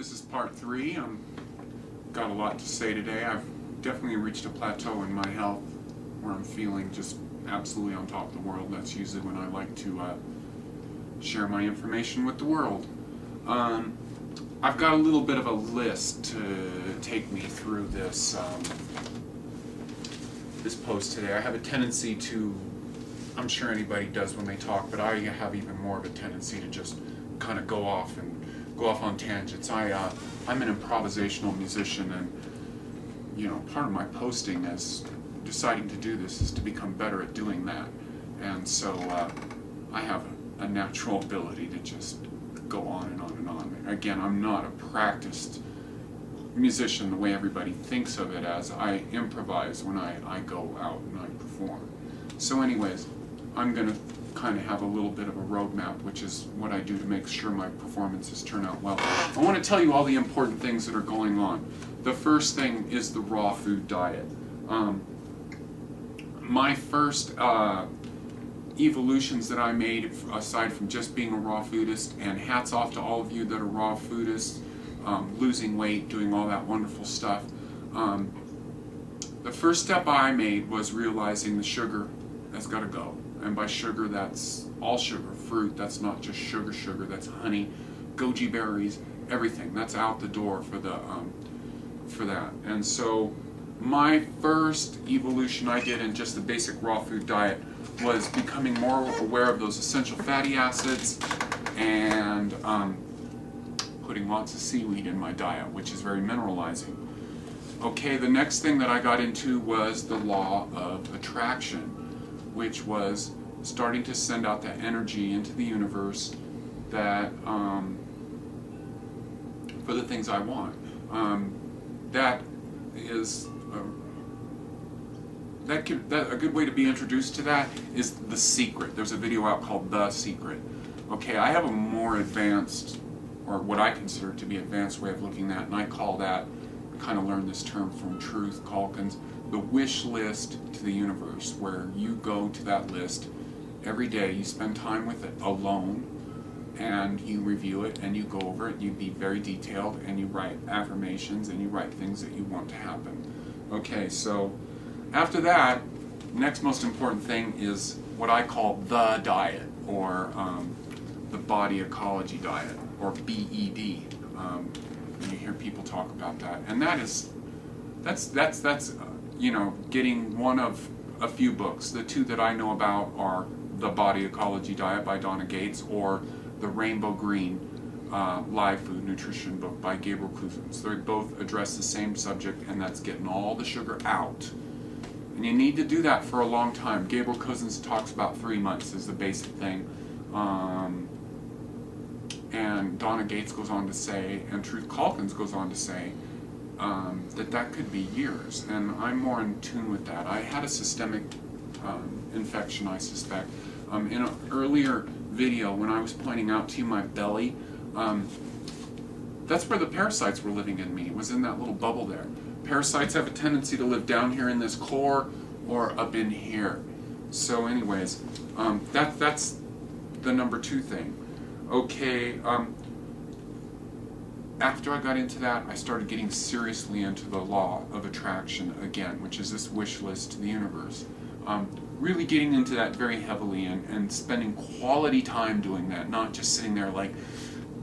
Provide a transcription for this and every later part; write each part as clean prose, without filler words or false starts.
This is part 3. Got a lot to say today. I've definitely reached a plateau in my health where I'm feeling just absolutely on top of the world. That's usually when I like to share my information with the world. I've got a little bit of a list to take me through this this post today. I have a tendency to, I'm sure anybody does when they talk, but I have even more of a tendency to just kind of go off on tangents. I'm an improvisational musician, and part of my posting as deciding to do this is to become better at doing that. And so I have a natural ability to just go on and on and on. Again, I'm not a practiced musician the way everybody thinks of it as. I improvise when I go out and I perform. So anyways, I'm going to kind of have a little bit of a roadmap, which is what I do to make sure my performances turn out well. I want to tell you all the important things that are going on. The first thing is the raw food diet. My first evolutions that I made, aside from just being a raw foodist, and hats off to all of you that are raw foodists, losing weight, doing all that wonderful stuff. The first step I made was realizing the sugar has got to go. And by sugar, that's all sugar, fruit, that's not just sugar, that's honey, goji berries, everything. That's out the door for that. And so my first evolution I did in just the basic raw food diet was becoming more aware of those essential fatty acids and putting lots of seaweed in my diet, which is very mineralizing. Okay, the next thing that I got into was the law of attraction, which was starting to send out that energy into the universe that for the things I want. That is a good way to be introduced to that is The Secret. There's a video out called The Secret. Okay, I have a more advanced, or what I consider to be advanced way of looking at it, and I call that, I kind of learned this term from Truth Calkins, the wish list to the universe, where you go to that list every day, you spend time with it alone, and you review it, and you go over it, you be very detailed, and you write affirmations, and you write things that you want to happen. Okay, so after that, next most important thing is what I call the diet, or the body ecology diet, or BED. You hear people talk about that, and that's getting one of a few books. The two that I know about are The Body Ecology Diet by Donna Gates, or The Rainbow Green Live Food Nutrition book by Gabriel Cousens. They both address the same subject, and that's getting all the sugar out. And you need to do that for a long time. Gabriel Cousens talks about 3 months is the basic thing. And Donna Gates goes on to say, and Truth Calkins goes on to say, that could be years, and I'm more in tune with that. I had a systemic infection, I suspect. In an earlier video, when I was pointing out to you my belly, that's where the parasites were living in me. It was in that little bubble there. Parasites have a tendency to live down here in this core or up in here. So anyways, that's the number 2 thing. Okay, after I got into that, I started getting seriously into the law of attraction again, which is this wish list to the universe. Really getting into that very heavily and spending quality time doing that, not just sitting there like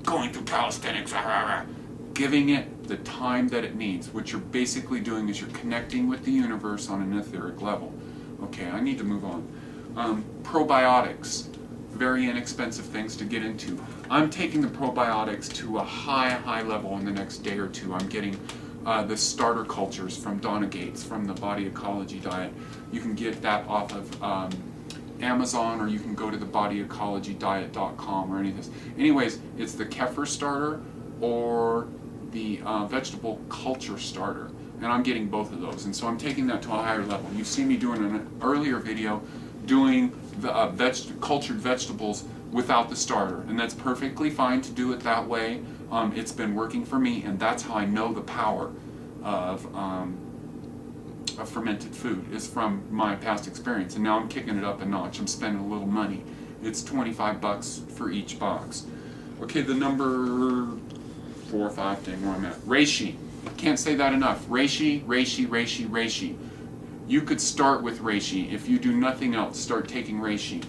going through calisthenics, giving it the time that it needs. What you're basically doing is you're connecting with the universe on an etheric level. Okay, I need to move on. Probiotics. Very inexpensive things to get into. I'm taking the probiotics to a high level in the next day or two. I'm getting the starter cultures from Donna Gates, from the Body Ecology Diet. You can get that off of Amazon, or you can go to thebodyecologyddiet.com or any of this. Anyways, it's the kefir starter or the vegetable culture starter, and I'm getting both of those, and so I'm taking that to a higher level. You've seen me doing an earlier video doing the cultured vegetables without the starter, and that's perfectly fine to do it that way. It's been working for me, and that's how I know the power of fermented food is from my past experience. And now I'm kicking it up a notch. I'm spending a little money. It's $25 for each box. Okay, the number 4 or 5 thing where I'm at. Reishi. Can't say that enough. Reishi, reishi, reishi, reishi. You could start with reishi. If you do nothing else, start taking reishi.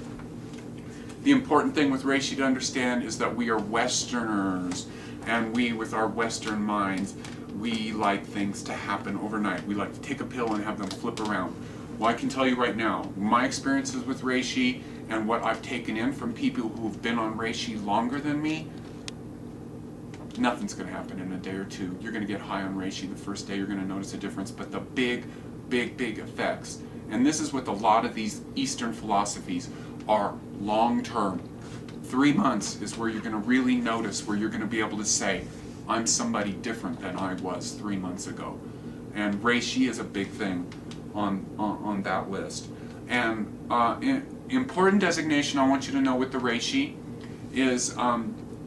The important thing with reishi to understand is that we are Westerners, and we, with our Western minds, we like things to happen overnight. We like to take a pill and have them flip around. Well, I can tell you right now, my experiences with reishi and what I've taken in from people who've been on reishi longer than me, nothing's going to happen in a day or two. You're going to get high on reishi the first day, you're going to notice a difference, but the big effects, and this is with a lot of these Eastern philosophies, are long-term. 3 months is where you're going to really notice, where you're going to be able to say, I'm somebody different than I was 3 months ago. And reishi is a big thing on that list. And important designation I want you to know with the reishi is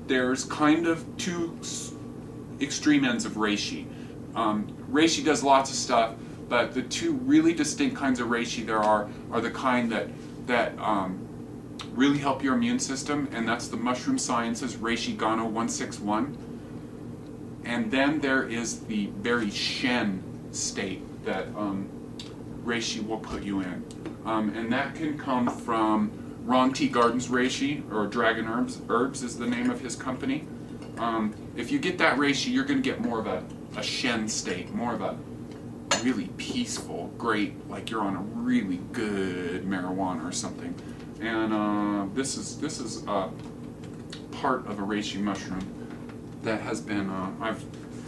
there's kind of 2 extreme ends of reishi. Reishi does lots of stuff, but the 2 really distinct kinds of reishi there are the kind that really help your immune system, and that's the Mushroom Sciences Reishi Gano 161. And then there is the very Shen state that reishi will put you in. And that can come from Ron T. Gardens Reishi, or Dragon Herbs is the name of his company. If you get that reishi, you're going to get more of a Shen state, more of a really peaceful, great, like you're on a really good marijuana or something. And this is part of a reishi mushroom that has been, I've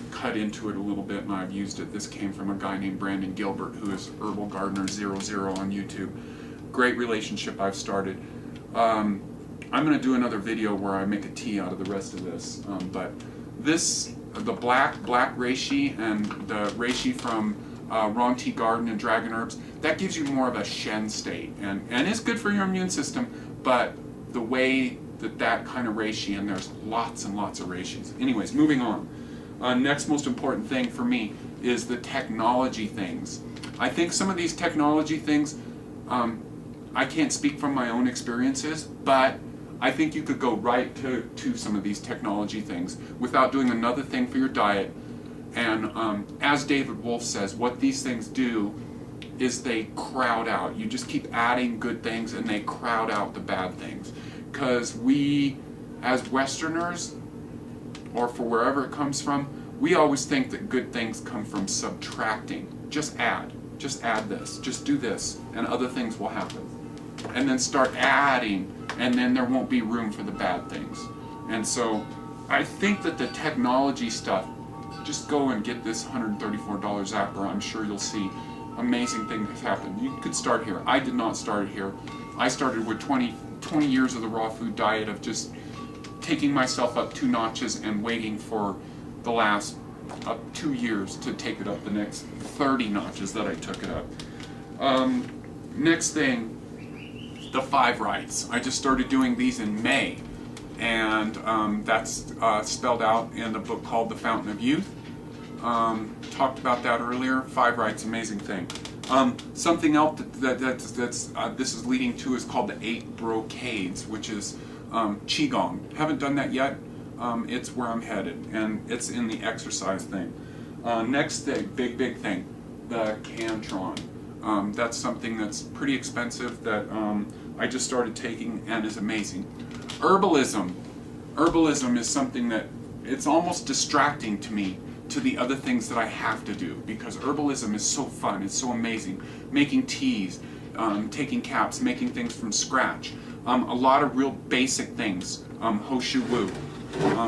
cut into it a little bit and I've used it. This came from a guy named Brandon Gilbert, who is Herbal Gardener 00 on YouTube. Great relationship I've started. I'm going to do another video where I make a tea out of the rest of this. But this, the black reishi and the reishi from Ron T. Garden and Dragon Herbs, that gives you more of a Shen state. And it's good for your immune system, but the way that kind of reishi, and there's lots and lots of reishis. Anyways, moving on. Next most important thing for me is the technology things. I think some of these technology things, I can't speak from my own experiences, but I think you could go right to some of these technology things without doing another thing for your diet. And as David Wolf says, what these things do is they crowd out. You just keep adding good things and they crowd out the bad things. Because we, as Westerners, or for wherever it comes from, we always think that good things come from subtracting. Just add this, just do this, and other things will happen. And then start adding, and then there won't be room for the bad things. And so I think that the technology stuff, just go and get this $134 zapper. I'm sure you'll see amazing things happen. You could start here. I did not start here. I started with 20 years of the raw food diet of just taking myself up 2 notches and waiting for the last 2 years to take it up the next 30 notches that I took it up. Next thing, the 5 rights. I just started doing these in May, and that's spelled out in a book called The Fountain of Youth. Talked about that earlier. 5 rights, amazing thing. Something else that's this is leading to is called the 8 brocades, which is Qigong. Haven't done that yet. It's where I'm headed, and it's in the exercise thing. Next thing, big thing, the Cantron. That's something that's pretty expensive that I just started taking and is amazing. Herbalism. Herbalism is something that it's almost distracting to me to the other things that I have to do, because herbalism is so fun, it's so amazing. Making teas, taking caps, making things from scratch. A lot of real basic things. Hoshu Wu.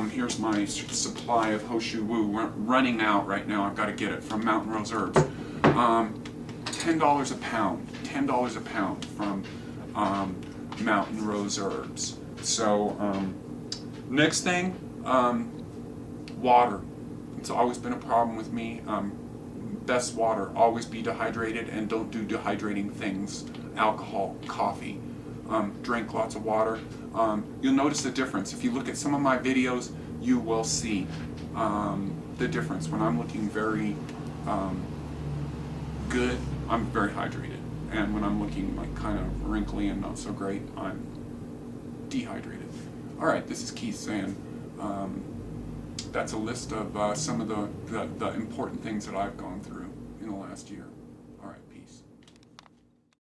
Here's my supply of Hoshu Wu. We're running out right now. I've got to get it from Mountain Rose Herbs. $10 a pound. $10 a pound from Mountain Rose Herbs. So next thing, water. It's always been a problem with me. Best water. Always be dehydrated and don't do dehydrating things. Alcohol, coffee. Drink lots of water. You'll notice the difference. If you look at some of my videos, you will see the difference. When I'm looking very good, I'm very hydrated. And when I'm looking like kind of wrinkly and not so great, I'm dehydrated. Alright, this is Keith saying that's a list of some of the important things that I've gone through in the last year.